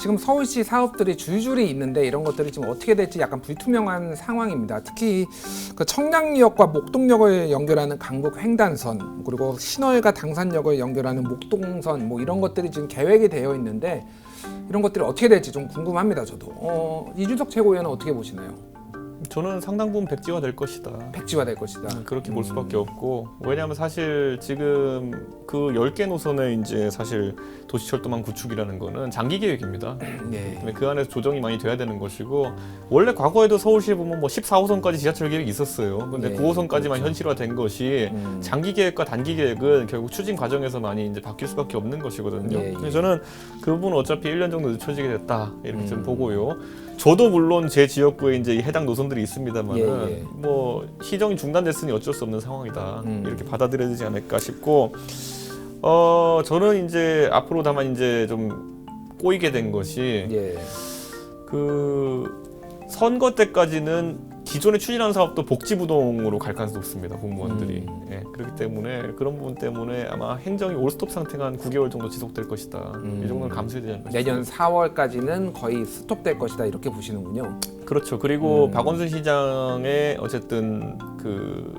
지금 서울시 사업들이 줄줄이 있는데 이런 것들이 지금 어떻게 될지 약간 불투명한 상황입니다. 특히 그 청량리역과 목동역을 연결하는 강북 횡단선, 그리고 신월과 당산역을 연결하는 목동선, 뭐 이런 것들이 지금 계획이 되어 있는데 이런 것들이 어떻게 될지 좀 궁금합니다. 저도. 이준석 최고위원은 어떻게 보시나요? 저는 상당 부분 백지화 될 것이다. 백지화 될 것이다. 그렇게 볼 수밖에 없고, 왜냐하면 사실 지금 그 10개 노선의 이제 사실 도시철도망 구축이라는 거는 장기 계획입니다. 네. 그 안에서 조정이 많이 돼야 되는 것이고, 원래 과거에도 서울시에 보면 뭐 14호선까지 지하철 계획이 있었어요. 근데 네, 9호선까지만 그렇죠. 현실화된 것이 장기 계획과 단기 계획은 결국 추진 과정에서 많이 이제 바뀔 수밖에 없는 것이거든요. 예, 예. 그래서 저는 그 부분은 어차피 1년 정도 늦춰지게 됐다 이렇게 좀 보고요. 저도 물론 제 지역구에 이제 해당 노선들이 있습니다만은 예, 예. 뭐 시정이 중단됐으니 어쩔 수 없는 상황이다 이렇게 받아들여야 되지 않을까 싶고, 저는 이제 앞으로 다만 이제 좀 꼬이게 된 것이 예. 그 선거 때까지는 기존에 추진한 사업도 복지부동으로 갈 가능성이 높습니다. 공무원들이. 예, 그렇기 때문에 그런 부분 때문에 아마 행정이 올스톱 상태가 한 9개월 정도 지속될 것이다. 이 정도는 감수해야 되지 않을까 내년 싶습니다. 4월까지는 거의 스톱될 것이다 이렇게 보시는군요. 그렇죠. 그리고 박원순 시장의 어쨌든 그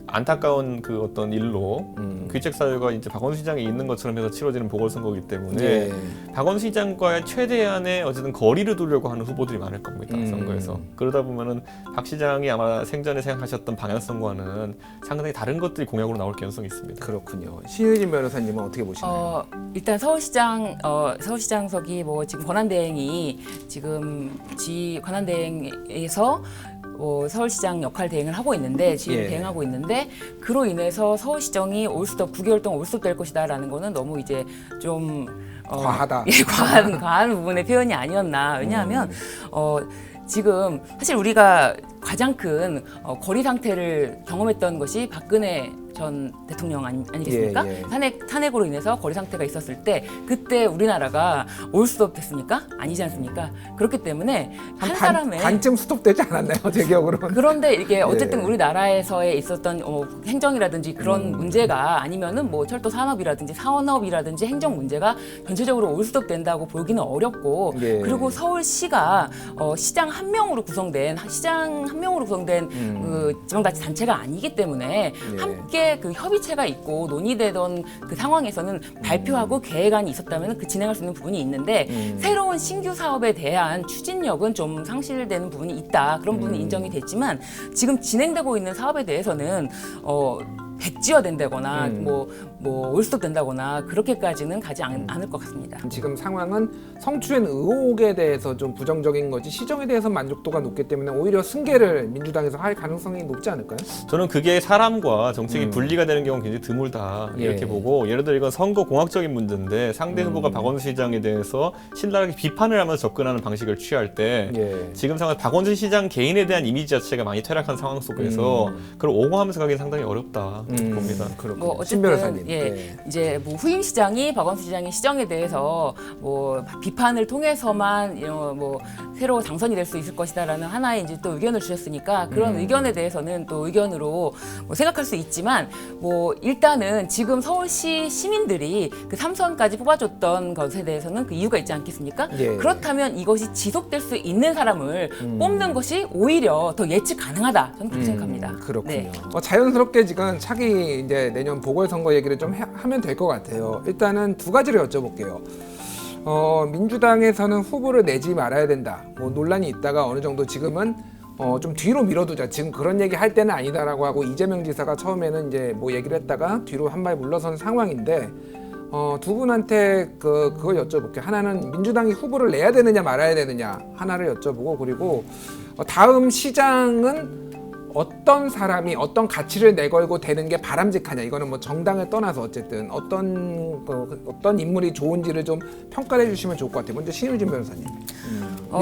안타까운 그 어떤 일로 귀책 사유가 이제 박원순 시장에 있는 것처럼 해서 치러지는 보궐선거이기 때문에 예. 박원순 시장과의 최대한의 어쨌든 거리를 두려고 하는 후보들이 많을 겁니다. 선거에서. 그러다 보면은 박 시장이 아마 생전에 생각하셨던 방향성과는 상당히 다른 것들이 공약으로 나올 가능성이 있습니다. 그렇군요. 신유진 변호사님은 어떻게 보시나요? 일단 서울시장석이 뭐 지금 권한대행이 지금 권한대행에서 서울시장 역할 대행을 하고 있는데 지금 예. 대행하고 있는데 그로 인해서 서울시정이 올스톱 9개월 동안 올스톱 될 것이다라는 거는 너무 이제 좀 과하다. 예, 과한 부분의 표현이 아니었나. 왜냐하면 지금 사실 우리가 가장 큰 거리 상태를 경험했던 것이 박근혜 전 대통령 아니겠습니까? 예, 예. 탄핵으로 인해서 거리 상태가 있었을 때 그때 우리나라가 올스톱 됐습니까? 아니지 않습니까? 그렇기 때문에 한 사람의 반쯤 스톱되지 않았나요? 제 기억으로는. 그런데 이게 어쨌든 예. 우리나라에서의 있었던 행정이라든지 그런 문제가 아니면은 뭐 철도 산업이라든지 산업이라든지 행정 문제가 전체적으로 올스톱 된다고 보기는 어렵고 예. 그리고 서울시가 시장 한 명으로 구성된 그 지방자치단체가 아니기 때문에 예. 함께 그 협의체가 있고 논의되던 그 상황에서는 발표하고 계획안이 있었다면 그 진행할 수 있는 부분이 있는데 새로운 신규 사업에 대한 추진력은 좀 상실되는 부분이 있다. 그런 부분은 인정이 됐지만 지금 진행되고 있는 사업에 대해서는 백지화 된다거나 뭐 올스톱 된다거나 그렇게까지는 가지 않을 것 같습니다. 지금 상황은 성추행 의혹에 대해서 좀 부정적인 거지 시정에 대해서 만족도가 높기 때문에 오히려 승계를 민주당에서 할 가능성이 높지 않을까요? 저는 그게 사람과 정책이 분리가 되는 경우는 굉장히 드물다 이렇게 예. 보고, 예를 들어 이건 선거 공학적인 문제인데 상대 후보가 박원순 시장에 대해서 신랄하게 비판을 하면서 접근하는 방식을 취할 때 예. 지금 상황 박원순 시장 개인에 대한 이미지 자체가 많이 퇴락한 상황 속에서 그걸 옹호하면서 가기는 상당히 어렵다 봅니다. 그렇군요. 뭐 신 어쨌든 변호사님. 이제 뭐 후임 시장이 박원순 시장의 시정에 대해서 뭐 비판을 통해서만 뭐 새로 당선이 될 수 있을 것이다라는 하나의 이제 또 의견을 주셨으니까 그런 의견에 대해서는 또 의견으로 뭐 생각할 수 있지만 뭐 일단은 지금 서울시 시민들이 그 3선까지 뽑아줬던 것에 대해서는 그 이유가 있지 않겠습니까? 예. 그렇다면 이것이 지속될 수 있는 사람을 뽑는 것이 오히려 더 예측 가능하다. 저는 그렇게 생각합니다. 그렇군요. 네. 자연스럽게 지금 차기 이제 내년 보궐선거 얘기를 좀 하면 될 것 같아요. 일단은 두 가지를 여쭤볼게요. 민주당에서는 후보를 내지 말아야 된다. 뭐 논란이 있다가 어느 정도 지금은 좀 뒤로 밀어두자. 지금 그런 얘기 할 때는 아니다라고 하고 이재명 지사가 처음에는 이제 뭐 얘기를 했다가 뒤로 한 발 물러선 상황인데 두 분한테 그걸 여쭤볼게요. 하나는 민주당이 후보를 내야 되느냐 말아야 되느냐 하나를 여쭤보고, 그리고 다음 시장은 어떤 사람이 어떤 가치를 내걸고 되는 게 바람직하냐, 이거는 뭐 정당을 떠나서 어쨌든 어떤 인물이 좋은지를 좀 평가를 해주시면 좋을 것 같아요. 먼저 신유진 변호사님.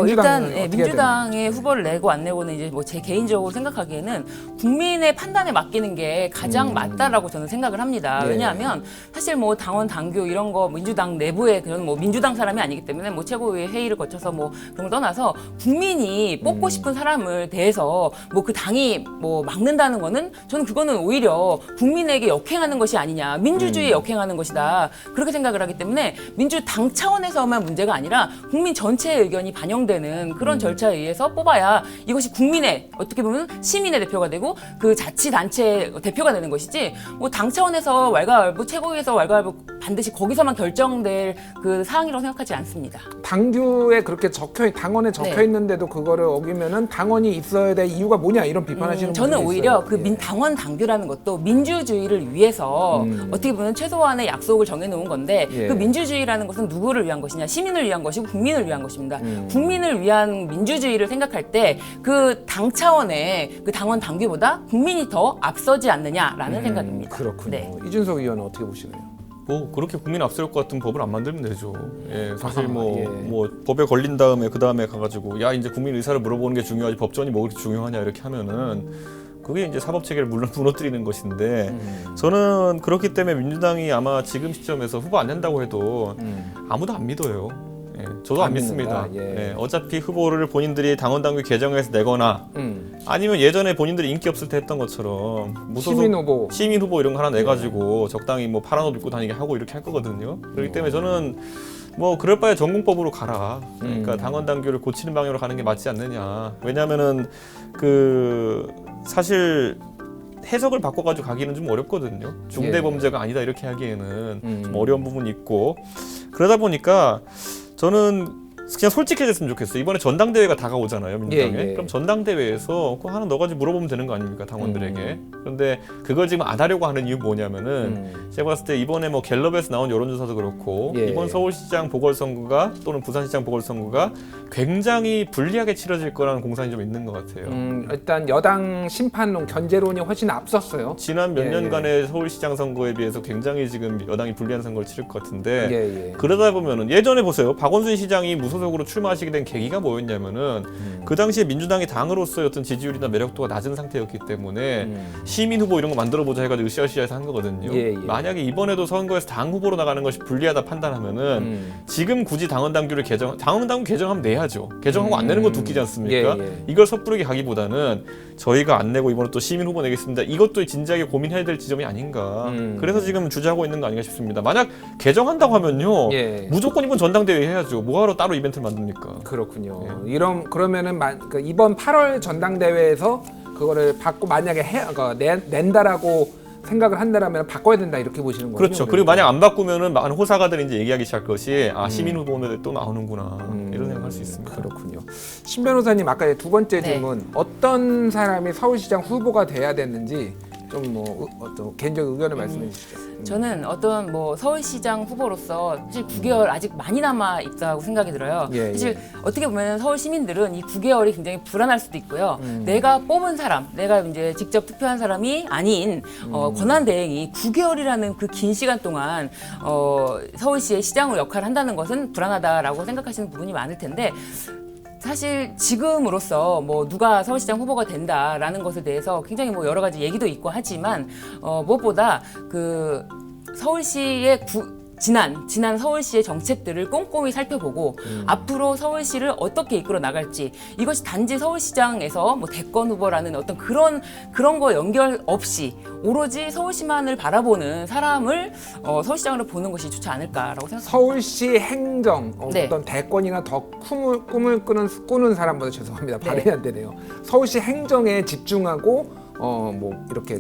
일단 어떻게 해야 민주당의 후보를 내고 안 내고는 이제 뭐 제 개인적으로 생각하기에는 국민의 판단에 맡기는 게 가장 맞다라고 저는 생각을 합니다. 예. 왜냐하면 사실 뭐 당원 당규 이런 거 민주당 내부에 그런 뭐 민주당 사람이 아니기 때문에 뭐 최고위의 회의를 거쳐서 뭐 그런 걸 떠나서 국민이 뽑고 싶은 사람을 대해서 뭐 그 당이 뭐 막는다는 거는 저는 그거는 오히려 국민에게 역행하는 것이 아니냐, 민주주의에 역행하는 것이다, 그렇게 생각을 하기 때문에 민주당 차원에서만 문제가 아니라 국민 전체의 의견이 반영되는 그런 절차에 의해서 뽑아야 이것이 국민의, 어떻게 보면 시민의 대표가 되고 그 자치단체 대표가 되는 것이지, 뭐 당 차원에서 왈가왈부, 최고위에서 왈가왈부 반드시 거기서만 결정될 그 사항이라고 생각하지 않습니다. 당규에 그렇게 당원에 적혀 네. 있는데도 그거를 어기면은 당원이 있어야 될 이유가 뭐냐 이런 비판하시는 분들이 저는 있어요. 오히려 그 예. 당원 당규라는 것도 민주주의를 위해서 어떻게 보면 최소한의 약속을 정해놓은 건데 예. 그 민주주의라는 것은 누구를 위한 것이냐, 시민을 위한 것이고 국민을 위한 것입니다. 국민을 위한 민주주의를 생각할 때 그 당 차원의 그 당원 당규보다 국민이 더 앞서지 않느냐라는 생각입니다. 그렇군요. 네. 이준석 의원은 어떻게 보시나요? 뭐 그렇게 국민 앞설 것 같은 법을 안 만들면 되죠. 예, 사실 뭐, 예. 뭐 법에 걸린 다음에 그 다음에 가가지고 야 이제 국민 의사를 물어보는 게 중요하지 법전이 뭐 그렇게 중요하냐 이렇게 하면은 그게 이제 사법 체계를 무너뜨리는 것인데 저는 그렇기 때문에 민주당이 아마 지금 시점에서 후보 안 낸다고 해도 아무도 안 믿어요. 예, 저도 안 믿습니다. 믿는다. 예. 예, 어차피 후보를 본인들이 당원 당규 개정해서 내거나 아니면 예전에 본인들이 인기 없을 때 했던 것처럼 무소속 시민 후보 이런 거 하나 내가지고 적당히 뭐 파란 옷 입고 다니게 하고 이렇게 할 거거든요. 그렇기 때문에 저는 뭐 그럴 바에 전공법으로 가라. 그러니까 당원 당규를 고치는 방향으로 가는 게 맞지 않느냐. 왜냐하면은 그 사실 해석을 바꿔가지고 가기는 좀 어렵거든요. 중대 범죄가 아니다 이렇게 하기에는 좀 어려운 부분이 있고 그러다 보니까 저는 그냥 솔직해졌으면 좋겠어요. 이번에 전당대회가 다가오잖아요, 민주당에. 예, 예. 그럼 전당대회에서 그거 하나 넣어가지고 물어보면 되는 거 아닙니까, 당원들에게. 그런데 그걸 지금 안 하려고 하는 이유 뭐냐면은 제가 봤을 때 이번에 뭐 갤럽에서 나온 여론조사도 그렇고 예. 이번 서울시장 보궐선거가 또는 부산시장 보궐선거가 굉장히 불리하게 치러질 거라는 공산이 좀 있는 것 같아요. 일단 여당 심판론, 견제론이 훨씬 앞섰어요. 지난 몇 예, 년간의 서울시장 선거에 비해서 굉장히 지금 여당이 불리한 선거를 치를 것 같은데 예, 예. 그러다 보면은 예전에 보세요. 박원순 시장이 무소속으로 출마하시게 된 계기가 뭐였냐면은 그 당시에 민주당이 당으로서의 어떤 지지율이나 매력도가 낮은 상태였기 때문에 시민 후보 이런 거 만들어보자 해가지고 으쌰으쌰해서 한 거거든요. 예, 예. 만약에 이번에도 선거에서 당 후보로 나가는 것이 불리하다 판단하면은 지금 굳이 당원 당규를 당원 당규 개정하면 내야죠. 개정하고 안 내는 것도 웃기지 않습니까? 예, 예. 이걸 섣부르게 가기보다는 저희가 안 내고 이번에 또 시민 후보 내겠습니다. 이것도 진지하게 고민해야 될 지점이 아닌가. 그래서 지금 주저하고 있는 거 아닌가 싶습니다. 만약 개정한다고 하면요, 예. 무조건 이번 전당대회 해야죠. 뭐하러 따로 이벤트를 만듭니까? 그렇군요. 그러면은 그러니까 이번 8월 전당대회에서 그거를 받고 만약에 낸다라고 생각을 한다라면 바꿔야 된다 이렇게 보시는 거예요. 그렇죠. 그리고 만약 안 바꾸면은 많은 호사가들이 이제 얘기하기 시작할 것이 시민 후보는 또 나오는구나 이런 생각할 수 있습니다. 그렇군요. 신 변호사님 아까 두 번째 네. 질문 어떤 사람이 서울시장 후보가 돼야 되는지 좀 뭐 어떤 개인적 의견을 말씀해 주시죠. 저는 어떤 뭐 서울시장 후보로서 사실 9개월 아직 많이 남아 있다고 생각이 들어요. 예, 사실 어떻게 보면 서울 시민들은 이 9개월이 굉장히 불안할 수도 있고요. 내가 뽑은 사람, 내가 이제 직접 투표한 사람이 아닌 권한 대행이 9개월이라는 그 긴 시간 동안 서울시의 시장으로 역할을 한다는 것은 불안하다라고 생각하시는 부분이 많을 텐데. 사실 지금으로서 뭐 누가 서울시장 후보가 된다라는 것에 대해서 굉장히 뭐 여러 가지 얘기도 있고 하지만 무엇보다 그 서울시의 지난 서울시의 정책들을 꼼꼼히 살펴보고 앞으로 서울시를 어떻게 이끌어 나갈지 이것이 단지 서울시장에서 뭐 대권 후보라는 어떤 그런 거 연결 없이 오로지 서울시만을 바라보는 사람을 서울시장으로 보는 것이 좋지 않을까라고 생각합니다. 서울시 행정 네. 어떤 대권이나 더 꿈을 꾸는 사람보다 죄송합니다. 네. 발음이 안 되네요. 서울시 행정에 집중하고 뭐 이렇게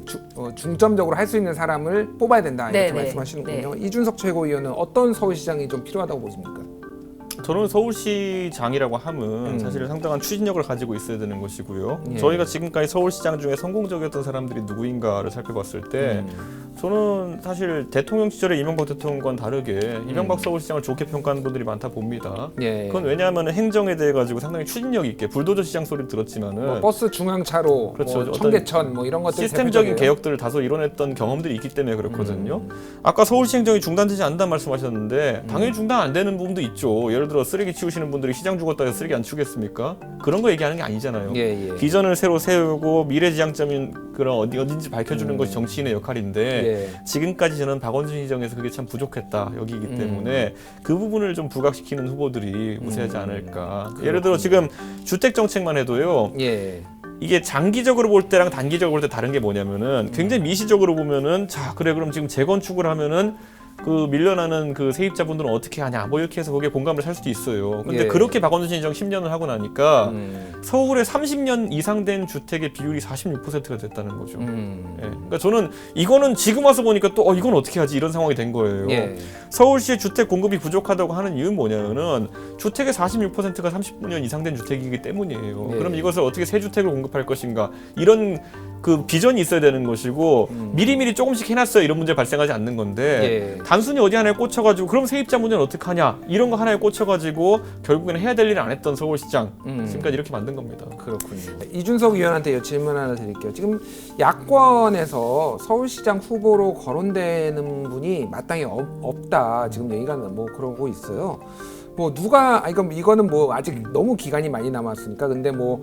중점적으로 할 수 있는 사람을 뽑아야 된다 이렇게 네, 네. 말씀하시는군요. 이준석 최고위원은 어떤 서울시장이 좀 필요하다고 보십니까? 저는 서울시장이라고 하면 사실 상당한 추진력을 가지고 있어야 되는 것이고요. 예. 저희가 지금까지 서울시장 중에 성공적이었던 사람들이 누구인가를 살펴봤을 때 저는 사실 대통령 시절에 이명박 대통령과는 다르게 이명박 서울시장을 좋게 평가하는 분들이 많다 봅니다. 예. 그건 왜냐하면 행정에 대해 가지고 상당히 추진력 있게 불도저 시장 소리 들었지만은 뭐 버스 중앙차로, 그렇죠. 뭐 어떤 청계천 뭐 이런 것들 시스템적인 개혁들을 다소 이뤄냈던 경험들이 있기 때문에 그렇거든요. 음. 아까 서울시 행정이 중단되지 않는다 말씀하셨는데 당연히 중단 안 되는 부분도 있죠. 예를 들어 쓰레기 치우시는 분들이 시장 죽었다 해서 쓰레기 안 치우겠습니까? 그런 거 얘기하는 게 아니잖아요. 예, 예. 비전을 새로 세우고 미래지향점인 그런 어딘지 밝혀주는 것이 정치인의 역할인데 예. 지금까지 저는 박원순 시정에서 그게 참 부족했다 여기이기 때문에 그 부분을 좀 부각시키는 후보들이 우세하지 않을까. 예를 들어 지금 주택 정책만 해도요. 예. 이게 장기적으로 볼 때랑 단기적으로 볼 때 다른 게 뭐냐면은 굉장히 미시적으로 보면은 자 그래 그럼 지금 재건축을 하면은 그 밀려나는 그 세입자분들은 어떻게 하냐 뭐 이렇게 해서 거기에 공감을 살 수도 있어요. 근데 예. 그렇게 박원순 시정 10년을 하고 나니까 서울에 30년 이상 된 주택의 비율이 46%가 됐다는 거죠. 예. 그러니까 저는 이거는 지금 와서 보니까 또 이건 어떻게 하지 이런 상황이 된 거예요. 예. 서울시의 주택 공급이 부족하다고 하는 이유는 뭐냐면은 주택의 46%가 30년 이상 된 주택이기 때문이에요. 예. 그럼 이것을 어떻게 새 주택을 공급할 것인가 이런 그 비전이 있어야 되는 것이고 미리미리 조금씩 해놨어야 이런 문제 발생하지 않는 건데 예. 단순히 어디 하나에 꽂혀가지고 그럼 세입자 문제는 어떻게 하냐 이런 거 하나에 꽂혀가지고 결국에는 해야 될 일을 안 했던 서울시장 지금까지 이렇게 만든 겁니다. 그렇군요. 이준석 의원한테 질문 하나 드릴게요. 지금 야권에서 서울시장 후보로 거론되는 분이 마땅히 없다. 지금 얘기가 뭐 그러고 있어요. 뭐 누가 이거는 뭐 아직 너무 기간이 많이 남았으니까 근데 뭐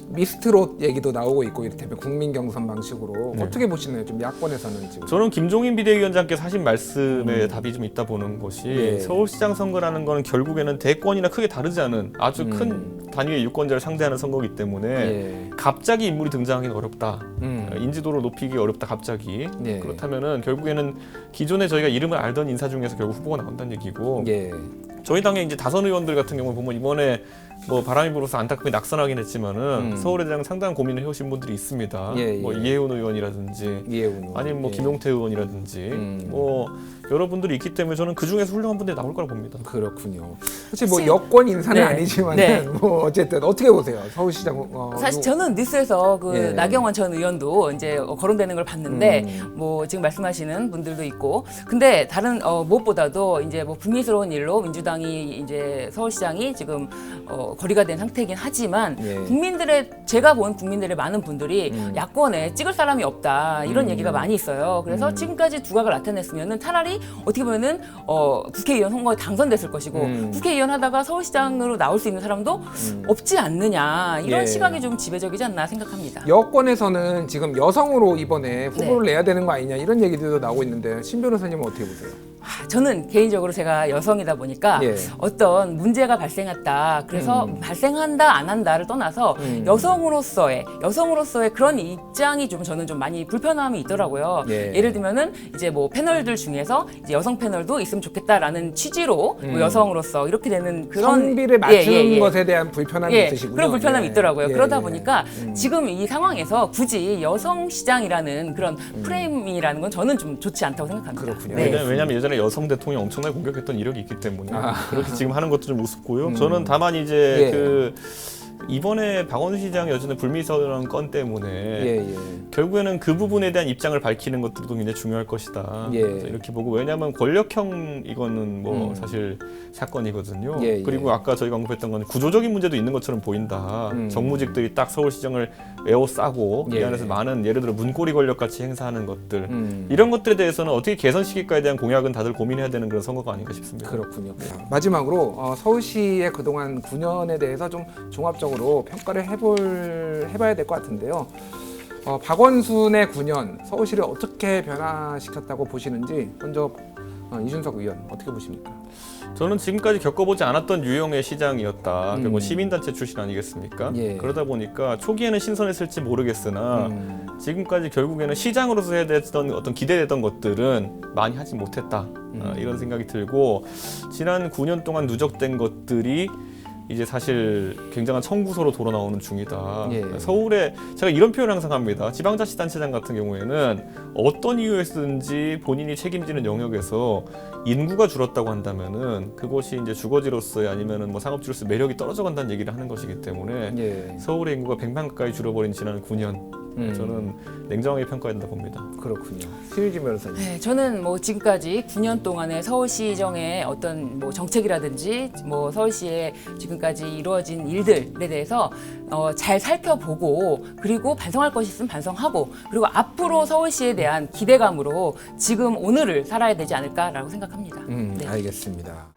미스트롯 얘기도 나오고 있고 이를테면 국민 경선 방식으로 네. 어떻게 보시나요? 좀 야권에서는 지금. 저는 김종인 비대위원장께서 하신 말씀에 답이 좀 있다 보는 것이 예. 서울시장 선거라는 거는 결국에는 대권이나 크게 다르지 않은 아주 큰 단위의 유권자를 상대하는 선거이기 때문에 예. 갑자기 인물이 등장하기는 어렵다. 음. 인지도를 높이기 어렵다 갑자기. 예. 그렇다면은 결국에는 기존에 저희가 이름을 알던 인사 중에서 결국 후보가 나온다는 얘기고 예. 저희 당의 이제 다선 의원들 같은 경우 보면 이번에 뭐 바람이 불어서 안타깝게 낙선하긴 했지만은 서울에 대한 상당한 고민을 해오신 분들이 있습니다. 예, 예. 뭐 이혜훈 의원이라든지 이해훈. 아니면 뭐 예. 김용태 의원이라든지 뭐 여러분들이 있기 때문에 저는 그 중에서 훌륭한 분들이 나올 거라고 봅니다. 그렇군요. 사실 뭐 여권 인사는 네. 아니지만 네. 뭐 어쨌든 어떻게 보세요? 서울시장 사실 저는 뉴스에서 그 예. 나경원 전 의원도 이제 거론되는 걸 봤는데 뭐 지금 말씀하시는 분들도 있고 근데 다른 무엇보다도 이제 뭐 불미스러운 일로 민주당이 이제 서울시장이 지금 거리가 된 상태이긴 하지만 예. 제가 본 국민들의 많은 분들이 야권에 찍을 사람이 없다 이런 얘기가 많이 있어요. 그래서 지금까지 두각을 나타냈으면은 차라리 어떻게 보면은 국회의원 선거에 당선됐을 것이고 국회의원 하다가 서울시장으로 나올 수 있는 사람도 없지 않느냐 이런 예. 시각이 좀 지배적이지 않나 생각합니다. 여권에서는 지금 여성으로 이번에 후보를 네. 내야 되는 거 아니냐 이런 얘기들도 나오고 있는데 신 변호사님은 어떻게 보세요? 저는 개인적으로 제가 여성이다 보니까 예. 어떤 문제가 발생했다. 그래서 발생한다 안 한다를 떠나서 여성으로서의 그런 입장이 좀 저는 좀 많이 불편함이 있더라고요. 예. 예를 들면은 이제 뭐 패널들 중에서 이제 여성 패널도 있으면 좋겠다라는 취지로 뭐 여성으로서 이렇게 되는 그런 성비를 맞추는 예. 것에 대한 불편함이 예, 있으시군요. 그런 불편함이 예. 있더라고요. 예, 그러다 예. 보니까 지금 이 상황에서 굳이 여성 시장이라는 그런 프레임이라는 건 저는 좀 좋지 않다고 생각합니다. 그렇군요. 네. 왜냐하면 예전에 여성 대통령 엄청나게 공격했던 이력이 있기 때문에 그렇게 지금 하는 것도 좀 우습고요. 저는 다만 이제 예. 그 이번에 박원순 시장 여전히 불미스러운 건 때문에 예. 결국에는 그 부분에 대한 입장을 밝히는 것들도 굉장히 중요할 것이다. 예. 그래서 이렇게 보고 왜냐하면 권력형 이거는 뭐 사실 사건이거든요. 예, 예. 그리고 아까 저희가 언급했던 건 구조적인 문제도 있는 것처럼 보인다. 정무직들이 딱 서울시장을 에워싸고 예. 이 안에서 많은 예를 들어 문고리 권력 같이 행사하는 것들 이런 것들에 대해서는 어떻게 개선시킬까에 대한 공약은 다들 고민해야 되는 그런 선거가 아닌가 싶습니다. 그렇군요. 마지막으로 서울시의 그동안 9년에 대해서 좀 종합적으로 평가를 해봐야 될 것 같은데요. 박원순의 9년 서울시를 어떻게 변화시켰다고 보시는지 먼저 이준석 의원 어떻게 보십니까? 저는 지금까지 겪어보지 않았던 유형의 시장이었다. 결국 시민단체 출신 아니겠습니까? 예. 그러다 보니까 초기에는 신선했을지 모르겠으나 지금까지 결국에는 시장으로서 해야 됐던 어떤 기대됐던 것들은 많이 하지 못했다. 이런 생각이 들고 지난 9년 동안 누적된 것들이 이제 사실 굉장한 청구서로 돌아 나오는 중이다. 예. 서울에 제가 이런 표현을 항상 합니다. 지방자치단체장 같은 경우에는 어떤 이유에서든지 본인이 책임지는 영역에서 인구가 줄었다고 한다면은 그것이 이제 주거지로서의 아니면은 뭐 상업지로서 매력이 떨어져 간다는 얘기를 하는 것이기 때문에 예. 서울의 인구가 100만 가까이 줄어버린 지난 9년 저는 냉정하게 평가해야 된다 봅니다. 그렇군요. 신유진 변호사님. 네, 저는 뭐 지금까지 9년 동안의 서울시정의 어떤 뭐 정책이라든지 뭐 서울시의 지금까지 이루어진 일들에 대해서 잘 살펴보고 그리고 반성할 것이 있으면 반성하고 그리고 앞으로 서울시에 대한 기대감으로 지금 오늘을 살아야 되지 않을까라고 생각합니다. 네. 알겠습니다.